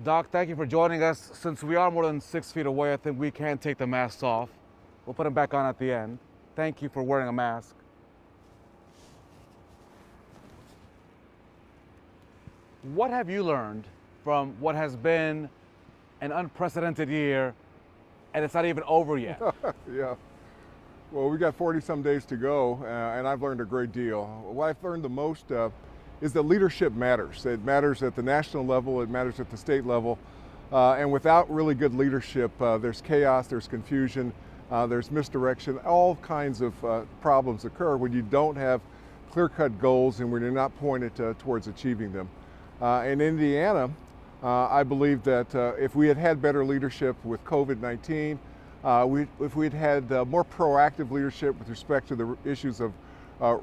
Doc, thank you for joining us. Since we are more than 6 feet away, I think we can take the masks off. We'll put them back on at the end. Thank you for wearing a mask. What have you learned from what has been an unprecedented year, and it's not even over yet? Yeah. Well, we got 40 some days to go, and I've learned a great deal. What I've learned the most is that leadership matters. It matters at the national level, it matters at the state level, and without really good leadership, there's chaos, there's confusion, there's misdirection. All kinds of problems occur when you don't have clear-cut goals and when you're not pointed towards achieving them. In Indiana, I believe that if we had had better leadership with COVID-19, if we'd had more proactive leadership with respect to the issues of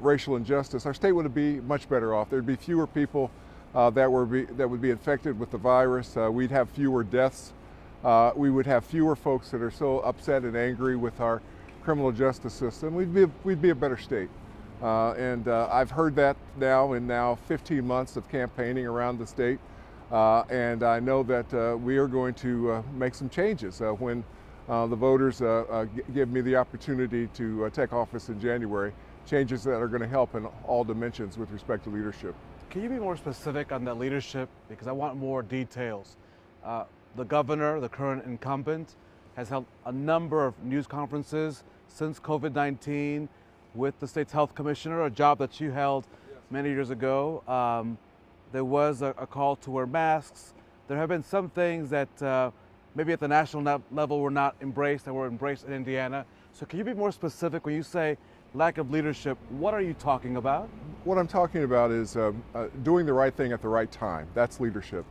racial injustice, our state would be much better off. There'd be fewer people that would be infected with the virus. We'd have fewer deaths. We would have fewer folks that are so upset and angry with our criminal justice system. We'd be a better state. I've heard that now in 15 months of campaigning around the state. And I know that we are going to make some changes when the voters give me the opportunity to take office in January, changes that are going to help in all dimensions with respect to leadership. Can you be more specific on that leadership? Because I want more details. The governor, the current incumbent, has held a number of news conferences since COVID-19 with the state's health commissioner, a job that you held many years ago. There was a call to wear masks. There have been some things that maybe at the national level were not embraced, that were embraced in Indiana. So can you be more specific when you say lack of leadership? What are you talking about? What I'm talking about is doing the right thing at the right time. That's leadership.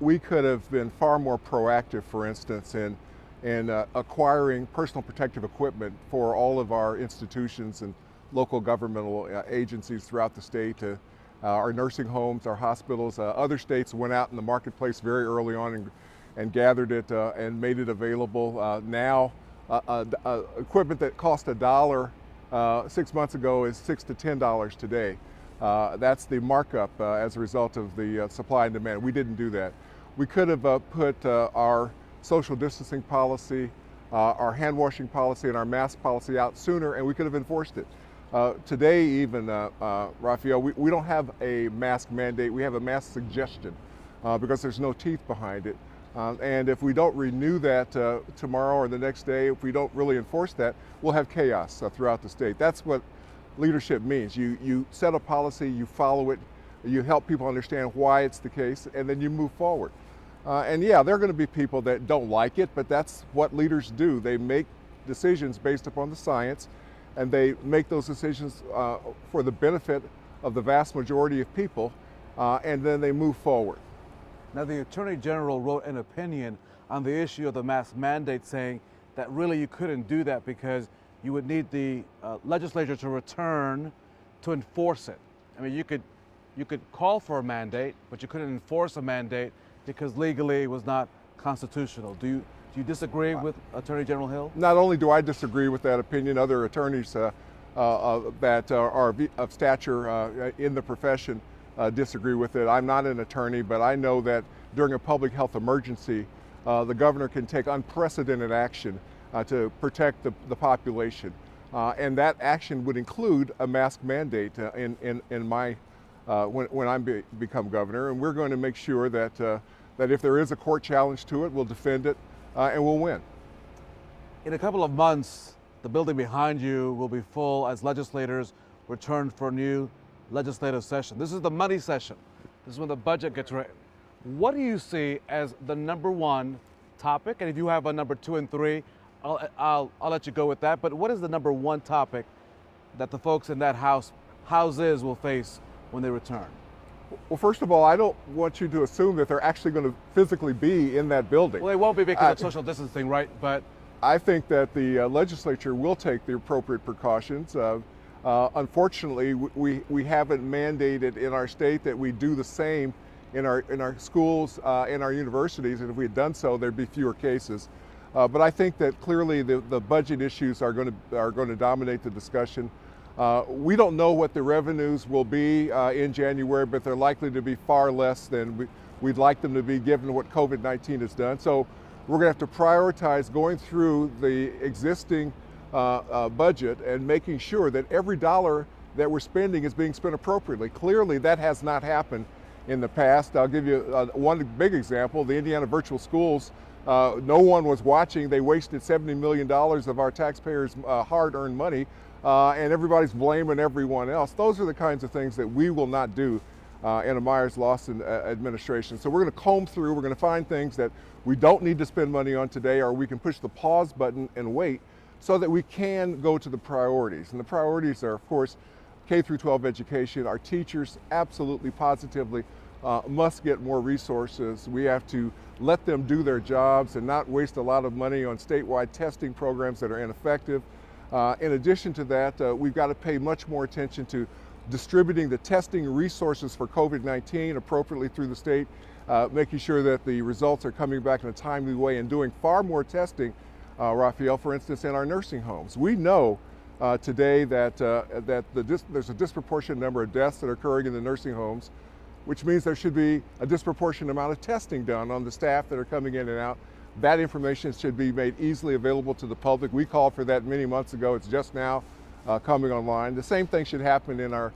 We could have been far more proactive, for instance, in acquiring personal protective equipment for all of our institutions and local governmental agencies throughout the state. Our nursing homes, our hospitals. Other states went out in the marketplace very early on and gathered it and made it available. Now, equipment that cost $1 6 months ago is $6 to $10 today. That's the markup as a result of the supply and demand. We didn't do that. We could have put our social distancing policy, our hand washing policy, and our mask policy out sooner, and we could have enforced it. Today even, Raphael, we don't have a mask mandate, we have a mask suggestion because there's no teeth behind it. And if we don't renew that tomorrow or the next day, if we don't really enforce that, we'll have chaos throughout the state. That's what leadership means. You set a policy, you follow it, you help people understand why it's the case, and then you move forward. And yeah, there are going to be people that don't like it, but that's what leaders do. They make decisions based upon the science, and they make those decisions for the benefit of the vast majority of people, and then they move forward. Now, the Attorney General wrote an opinion on the issue of the mask mandate, saying that really you couldn't do that because you would need the legislature to return to enforce it. I mean, you could call for a mandate, but you couldn't enforce a mandate because legally it was not constitutional. Do you disagree with Attorney General Hill? Not only do I disagree with that opinion, other attorneys that are of stature in the profession disagree with it. I'm not an attorney, but I know that during a public health emergency, the governor can take unprecedented action to protect the population. And that action would include a mask mandate in my when I become governor, and we're going to make sure that if there is a court challenge to it, we'll defend it and we'll win. In a couple of months, the building behind you will be full as legislators return for a new legislative session. This is the money session. This is when the budget gets ready. What do you see as the number one topic? And if you have a number 2 and 3, I'll let you go with that. But what is the number one topic that the folks in that houses will face when they return? Well, first of all, I don't want you to assume that they're actually going to physically be in that building. Well, they won't be because of social distancing, right? But I think that the legislature will take the appropriate precautions. Unfortunately, we haven't mandated in our state that we do the same in our schools, in our universities, and if we had done so, there'd be fewer cases. But I think that clearly the budget issues are going to dominate the discussion. We don't know what the revenues will be in January, but they're likely to be far less than we'd like them to be given what COVID-19 has done. So we're going to have to prioritize going through the existing budget and making sure that every dollar that we're spending is being spent appropriately. Clearly, that has not happened in the past. I'll give you one big example, the Indiana virtual schools. No one was watching. They wasted $70 million of our taxpayers' hard-earned money, and everybody's blaming everyone else. Those are the kinds of things that we will not do in a Myers-Lawson administration. So we're going to comb through, we're going to find things that we don't need to spend money on today, or we can push the pause button and wait so that we can go to the priorities. And the priorities are, of course, K through 12 education. Our teachers absolutely, positively must get more resources. We have to let them do their jobs and not waste a lot of money on statewide testing programs that are ineffective. In addition to that, we've got to pay much more attention to distributing the testing resources for COVID-19 appropriately through the state, making sure that the results are coming back in a timely way, and doing far more testing, Raphael, for instance, in our nursing homes. We know today that, there's a disproportionate number of deaths that are occurring in the nursing homes, which means there should be a disproportionate amount of testing done on the staff that are coming in and out. That information should be made easily available to the public. We called for that many months ago. It's just now coming online. The same thing should happen in our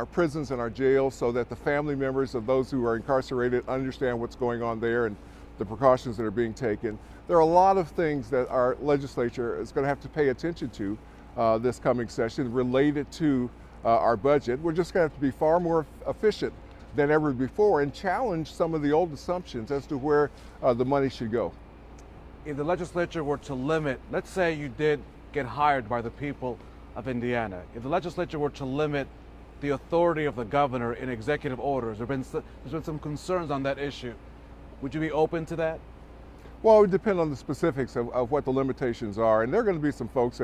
prisons and our jails, so that the family members of those who are incarcerated understand what's going on there and the precautions that are being taken. There are a lot of things that our legislature is going to have to pay attention to this coming session related to our budget. We're just going to have to be far more efficient than ever before and challenge some of the old assumptions as to where the money should go. If the legislature were to limit, let's say you did get hired by the people of Indiana, if the legislature were to limit the authority of the governor in executive orders, there's been some concerns on that issue. Would you be open to that? Well, it would depend on the specifics of what the limitations are, and there are going to be some folks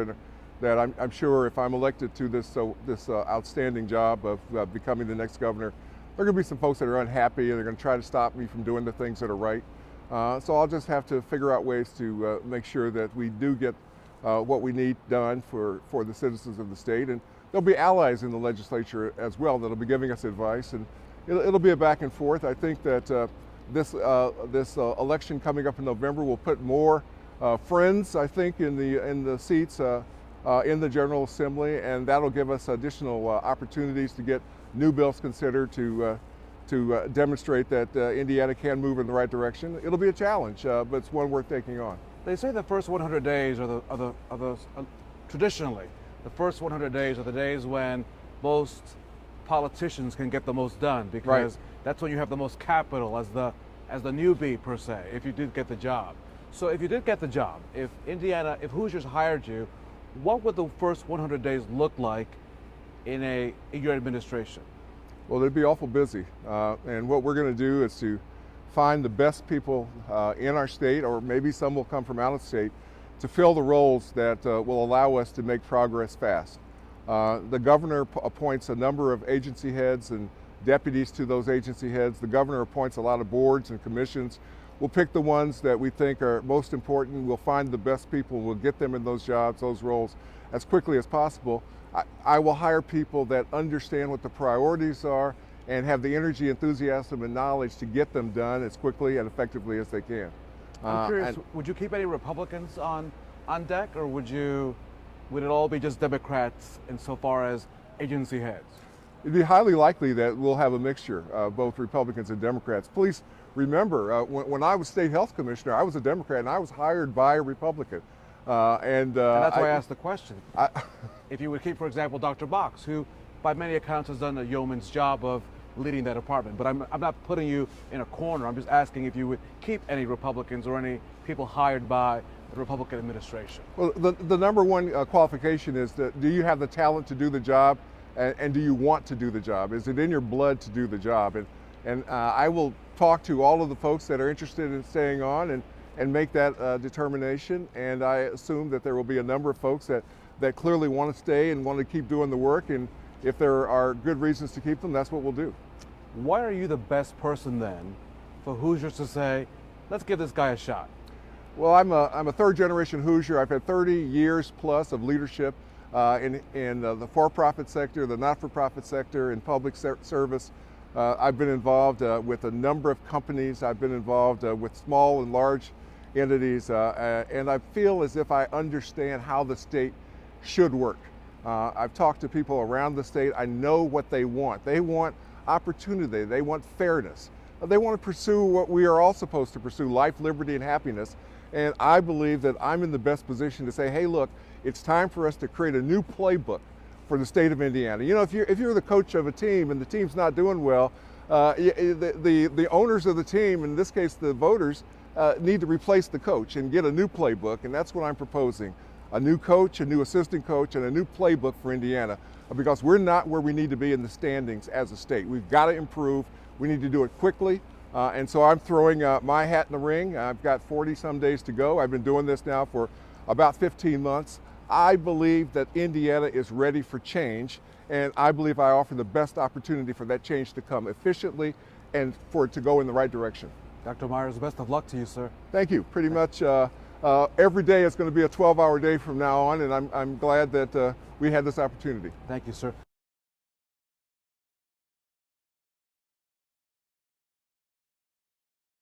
that I'm sure, if I'm elected to this outstanding job of becoming the next governor, there are going to be some folks that are unhappy and they're going to try to stop me from doing the things that are right. So I'll just have to figure out ways to make sure that we do get what we need done for the citizens of the state. And there'll be allies in the legislature as well that'll be giving us advice, and it'll be a back and forth. I think that this election coming up in November will put more friends, I think, in the seats in the General Assembly, and that'll give us additional opportunities to get new bills considered to demonstrate that Indiana can move in the right direction. It'll be a challenge, but it's one worth taking on. They say the first 100 days traditionally, the first 100 days are the days when most politicians can get the most done, because that's when you have the most capital as the newbie per se, if you did get the job. So if you did get the job, if Hoosiers hired you, what would the first 100 days look like in your administration? Well, they'd be awful busy, and what we're going to do is to find the best people in our state, or maybe some will come from out of state, to fill the roles that will allow us to make progress fast. The governor appoints a number of agency heads and deputies to those agency heads. The governor appoints a lot of boards and commissions. We'll pick the ones that we think are most important. We'll find the best people. We'll get them in those jobs, those roles, as quickly as possible. I will hire people that understand what the priorities are and have the energy, enthusiasm, and knowledge to get them done as quickly and effectively as they can. I'm curious, would you keep any Republicans on deck, or would it all be just Democrats insofar as agency heads? It'd be highly likely that we'll have a mixture of both Republicans and Democrats. Please remember, when I was state health commissioner, I was a Democrat and I was hired by a Republican. And that's why I asked the question. If you would keep, for example, Dr. Box, who by many accounts has done a yeoman's job of leading that department. But I'm not putting you in a corner. I'm just asking if you would keep any Republicans or any people hired by the Republican administration. Well, the number one qualification is that, do you have the talent to do the job, and do you want to do the job? Is it in your blood to do the job? And I will talk to all of the folks that are interested in staying on and make that determination. And I assume that there will be a number of folks that clearly want to stay and want to keep doing the work. And if there are good reasons to keep them, that's what we'll do. Why are you the best person then for Hoosiers to say, let's give this guy a shot? Well, I'm a third generation Hoosier. I've had 30 years plus of leadership in the for-profit sector, the not-for-profit sector, in public service. I've been involved with a number of companies. I've been involved with small and large entities, and I feel as if I understand how the state should work. I've talked to people around the state. I know what they want. They want opportunity. They want fairness. They want to pursue what we are all supposed to pursue, life, liberty, and happiness. And I believe that I'm in the best position to say, hey, look, it's time for us to create a new playbook for the state of Indiana. You know, if you're the coach of a team and the team's not doing well, the owners of the team, in this case the voters, need to replace the coach and get a new playbook, and that's what I'm proposing. A new coach, a new assistant coach, and a new playbook for Indiana, because we're not where we need to be in the standings as a state. We've got to improve. We need to do it quickly, and so I'm throwing my hat in the ring. I've got 40 some days to go. I've been doing this now for about 15 months. I believe that Indiana is ready for change, and I believe I offer the best opportunity for that change to come efficiently and for it to go in the right direction. Dr. Myers, best of luck to you, sir. Thank you. Pretty much every day is going to be a 12-hour day from now on, and I'm glad that we had this opportunity. Thank you, sir.